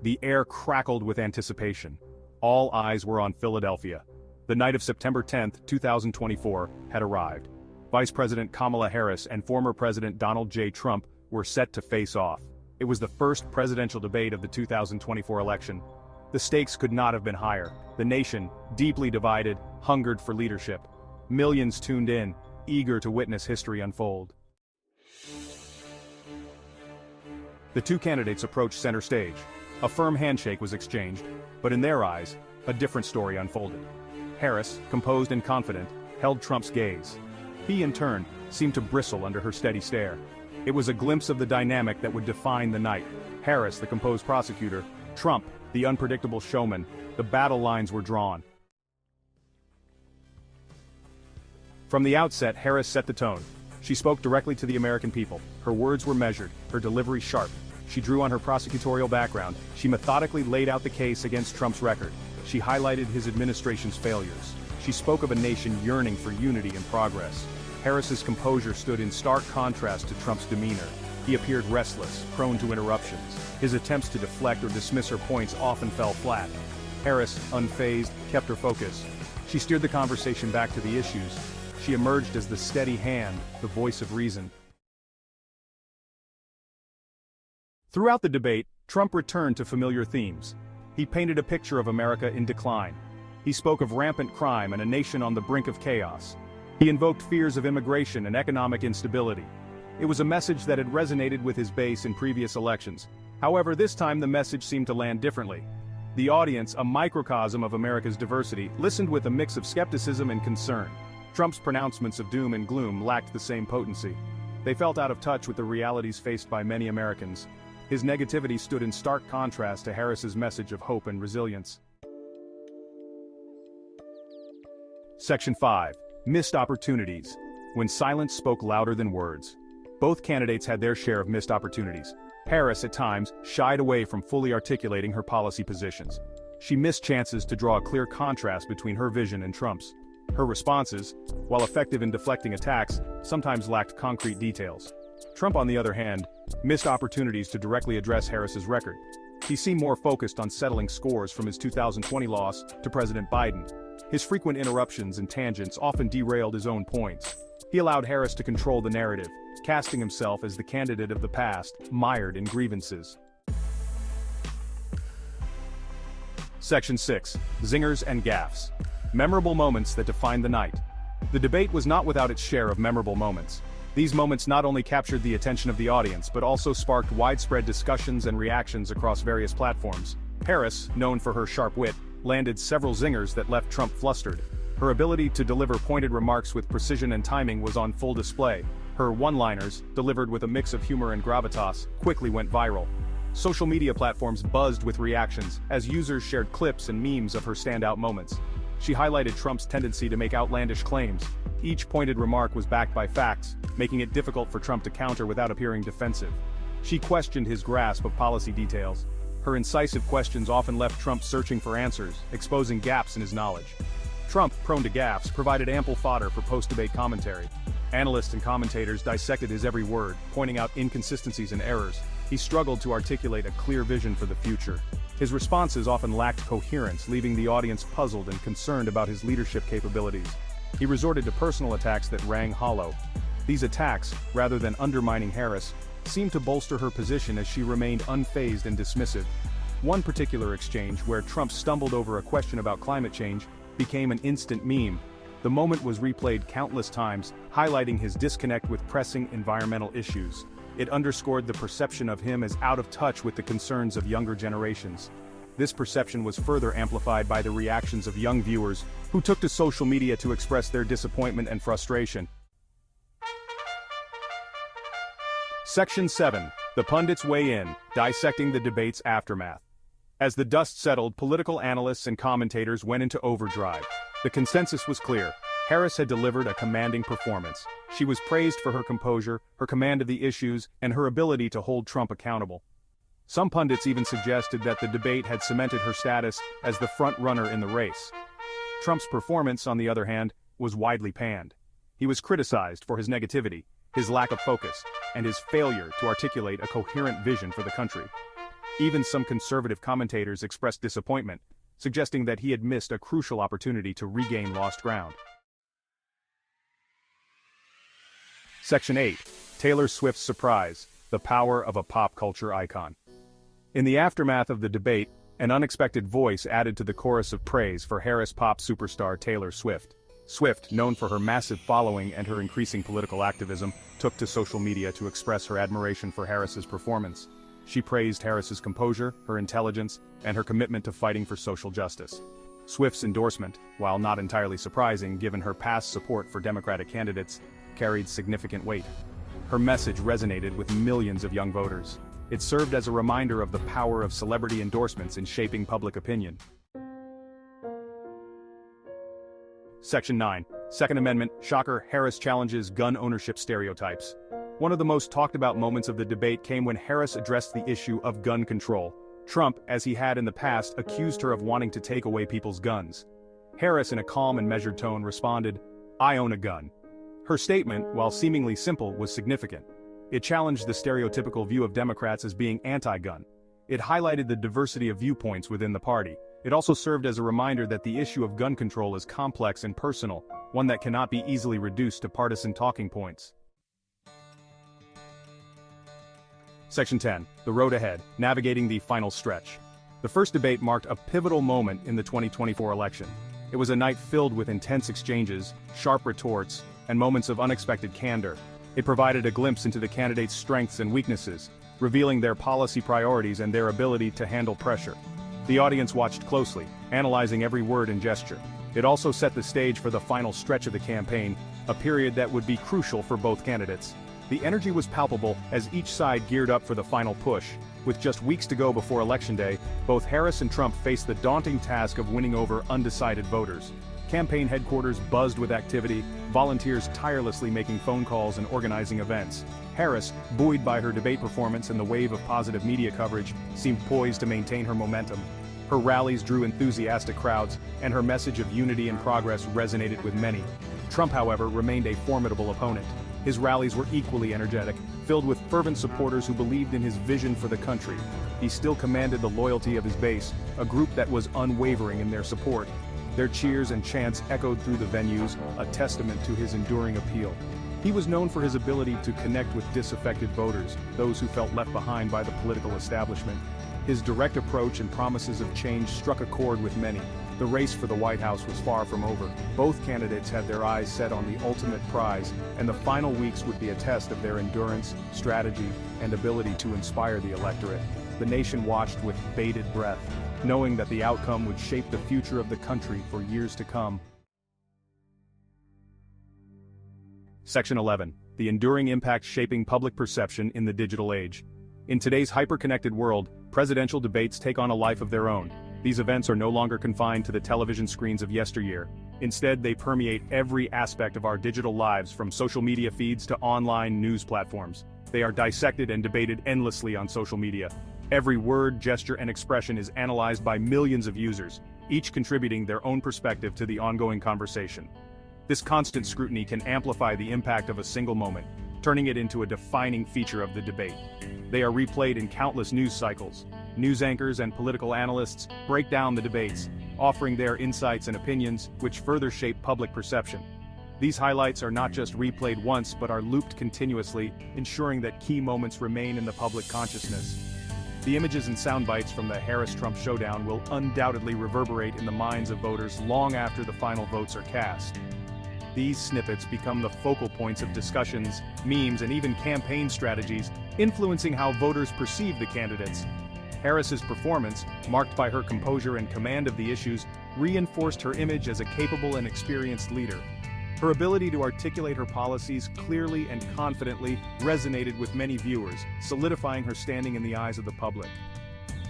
The air crackled with anticipation. All eyes were on Philadelphia. The night of September 10, 2024, had arrived. Vice President Kamala Harris and former President Donald J. Trump were set to face off. It was the first presidential debate of the 2024 election. The stakes could not have been higher. The nation, deeply divided, hungered for leadership. Millions tuned in, eager to witness history unfold. The two candidates approached center stage. A firm handshake was exchanged, but in their eyes, a different story unfolded. Harris, composed and confident, held Trump's gaze. He, in turn, seemed to bristle under her steady stare. It was a glimpse of the dynamic that would define the night. Harris, the composed prosecutor, Trump, the unpredictable showman. The battle lines were drawn. From the outset, Harris set the tone. She spoke directly to the American people. Her words were measured, her delivery sharp. She drew on her prosecutorial background. She methodically laid out the case against Trump's record. She highlighted his administration's failures. She spoke of a nation yearning for unity and progress. Harris's composure stood in stark contrast to Trump's demeanor. He appeared restless, prone to interruptions. His attempts to deflect or dismiss her points often fell flat. Harris, unfazed, kept her focus. She steered the conversation back to the issues. She emerged as the steady hand, the voice of reason. Throughout the debate, Trump returned to familiar themes. He painted a picture of America in decline. He spoke of rampant crime and a nation on the brink of chaos. He invoked fears of immigration and economic instability. It was a message that had resonated with his base in previous elections. However, this time the message seemed to land differently. The audience, a microcosm of America's diversity, listened with a mix of skepticism and concern. Trump's pronouncements of doom and gloom lacked the same potency. They felt out of touch with the realities faced by many Americans. His negativity stood in stark contrast to Harris's message of hope and resilience. Section 5. Missed opportunities. When silence spoke louder than words. Both candidates had their share of missed opportunities. Harris, at times, shied away from fully articulating her policy positions. She missed chances to draw a clear contrast between her vision and Trump's. Her responses, while effective in deflecting attacks, sometimes lacked concrete details. Trump, on the other hand, missed opportunities to directly address Harris's record. He seemed more focused on settling scores from his 2020 loss to President Biden. His frequent interruptions and tangents often derailed his own points. He allowed Harris to control the narrative, casting himself as the candidate of the past, mired in grievances. Section 6. Zingers and gaffes. Memorable moments that defined the night. The debate was not without its share of memorable moments. These moments not only captured the attention of the audience but also sparked widespread discussions and reactions across various platforms. Harris, known for her sharp wit, landed several zingers that left Trump flustered. Her ability to deliver pointed remarks with precision and timing was on full display. Her one-liners, delivered with a mix of humor and gravitas, quickly went viral. Social media platforms buzzed with reactions as users shared clips and memes of her standout moments. She highlighted Trump's tendency to make outlandish claims. Each pointed remark was backed by facts, making it difficult for Trump to counter without appearing defensive. She questioned his grasp of policy details. Her incisive questions often left Trump searching for answers, exposing gaps in his knowledge. Trump, prone to gaffes, provided ample fodder for post-debate commentary. Analysts and commentators dissected his every word, pointing out inconsistencies and errors. He struggled to articulate a clear vision for the future. His responses often lacked coherence, leaving the audience puzzled and concerned about his leadership capabilities. He resorted to personal attacks that rang hollow. These attacks, rather than undermining Harris, seemed to bolster her position as she remained unfazed and dismissive. One particular exchange, where Trump stumbled over a question about climate change, became an instant meme. The moment was replayed countless times, highlighting his disconnect with pressing environmental issues. It underscored the perception of him as out of touch with the concerns of younger generations. This perception was further amplified by the reactions of young viewers, who took to social media to express their disappointment and frustration. Section 7. The pundits weigh in, dissecting the debate's aftermath. As the dust settled, political analysts and commentators went into overdrive. The consensus was clear. Harris had delivered a commanding performance. She was praised for her composure, her command of the issues, and her ability to hold Trump accountable. Some pundits even suggested that the debate had cemented her status as the front-runner in the race. Trump's performance, on the other hand, was widely panned. He was criticized for his negativity, his lack of focus, and his failure to articulate a coherent vision for the country. Even some conservative commentators expressed disappointment, suggesting that he had missed a crucial opportunity to regain lost ground. Section 8. Taylor Swift's surprise, the power of a pop culture icon. In the aftermath of the debate, an unexpected voice added to the chorus of praise for Harris pop superstar Taylor Swift. Swift, known for her massive following and her increasing political activism, took to social media to express her admiration for Harris's performance. She praised Harris's composure, her intelligence, and her commitment to fighting for social justice. Swift's endorsement, while not entirely surprising given her past support for Democratic candidates, carried significant weight. Her message resonated with millions of young voters. It served as a reminder of the power of celebrity endorsements in shaping public opinion. Section 9. Second Amendment, shocker, Harris challenges gun ownership stereotypes. One of the most talked about moments of the debate came when Harris addressed the issue of gun control. Trump, as he had in the past, accused her of wanting to take away people's guns. Harris, in a calm and measured tone, responded, "I own a gun." Her statement, while seemingly simple, was significant. It challenged the stereotypical view of Democrats as being anti-gun. It highlighted the diversity of viewpoints within the party. It also served as a reminder that the issue of gun control is complex and personal, one that cannot be easily reduced to partisan talking points. Section 10. The road ahead, navigating the final stretch. The first debate marked a pivotal moment in the 2024 election. It was a night filled with intense exchanges, sharp retorts, and moments of unexpected candor. It provided a glimpse into the candidates' strengths and weaknesses, revealing their policy priorities and their ability to handle pressure. The audience watched closely, analyzing every word and gesture. It also set the stage for the final stretch of the campaign, a period that would be crucial for both candidates. The energy was palpable as each side geared up for the final push. With just weeks to go before Election Day, both Harris and Trump faced the daunting task of winning over undecided voters. Campaign headquarters buzzed with activity, volunteers tirelessly making phone calls and organizing events. Harris, buoyed by her debate performance and the wave of positive media coverage, seemed poised to maintain her momentum. Her rallies drew enthusiastic crowds, and her message of unity and progress resonated with many. Trump, however, remained a formidable opponent. His rallies were equally energetic, filled with fervent supporters who believed in his vision for the country. He still commanded the loyalty of his base, a group that was unwavering in their support. Their cheers and chants echoed through the venues, a testament to his enduring appeal. He was known for his ability to connect with disaffected voters, those who felt left behind by the political establishment. His direct approach and promises of change struck a chord with many. The race for the White House was far from over. Both candidates had their eyes set on the ultimate prize, and the final weeks would be a test of their endurance, strategy, and ability to inspire the electorate. The nation watched with bated breath, knowing that the outcome would shape the future of the country for years to come. Section 11. The enduring impact shaping public perception in the digital age. In today's hyper-connected world, presidential debates take on a life of their own. These events are no longer confined to the television screens of yesteryear. Instead, they permeate every aspect of our digital lives, from social media feeds to online news platforms. They are dissected and debated endlessly on social media. Every word, gesture, and expression is analyzed by millions of users, each contributing their own perspective to the ongoing conversation. This constant scrutiny can amplify the impact of a single moment, turning it into a defining feature of the debate. They are replayed in countless news cycles. News anchors and political analysts break down the debates, offering their insights and opinions, which further shape public perception. These highlights are not just replayed once but are looped continuously, ensuring that key moments remain in the public consciousness. The images and sound bites from the Harris-Trump showdown will undoubtedly reverberate in the minds of voters long after the final votes are cast. These snippets become the focal points of discussions, memes, and even campaign strategies, influencing how voters perceive the candidates. Harris's performance, marked by her composure and command of the issues, reinforced her image as a capable and experienced leader. Her ability to articulate her policies clearly and confidently resonated with many viewers, solidifying her standing in the eyes of the public.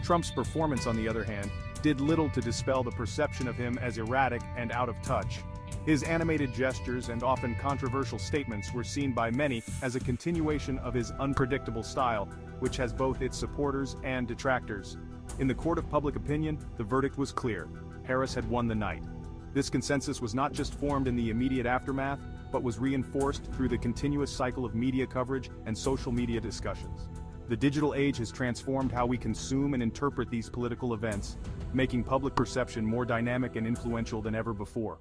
Trump's performance, on the other hand, did little to dispel the perception of him as erratic and out of touch. His animated gestures and often controversial statements were seen by many as a continuation of his unpredictable style, which has both its supporters and detractors. In the court of public opinion, the verdict was clear. Harris had won the night. This consensus was not just formed in the immediate aftermath, but was reinforced through the continuous cycle of media coverage and social media discussions. The digital age has transformed how we consume and interpret these political events, making public perception more dynamic and influential than ever before.